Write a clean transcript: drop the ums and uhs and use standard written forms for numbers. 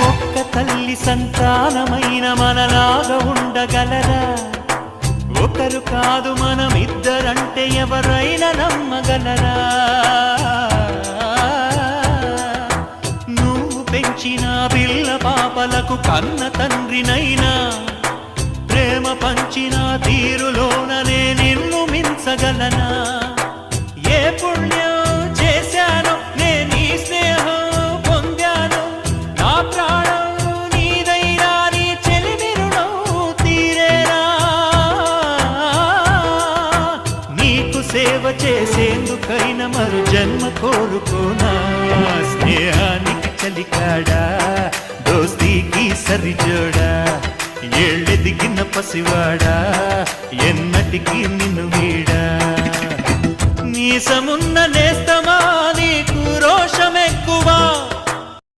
ఒక్క తల్లి సంతానమైన మనలాగా ఉండగలరా? ఒకరు కాదు మనమిద్దరంటే ఎవరైనా నమ్మగలరా? నువ్వు పెంచిన పిల్ల పాపలకు కన్న తండ్రినైనా ప్రేమ పంచిన తీరులోననే నిన్ను మించగలనా? ఏ పుణ్యం చేశాను నేను ఈ స్నేహం పొందాను, నా ప్రాణం నీదైనా నీ చెలిమి రుణం తీరేనా? నీకు సేవ చేసేందుకైనా మరు జన్మ కోరుకోనా? స్నేహానికి చలికాడా, దోస్తీకి సరిజోడా, ఏళ్ళెదిగిన పసివాడా, ఎన్నటికి నిన్ను వీడా? నీసమున్న నేస్త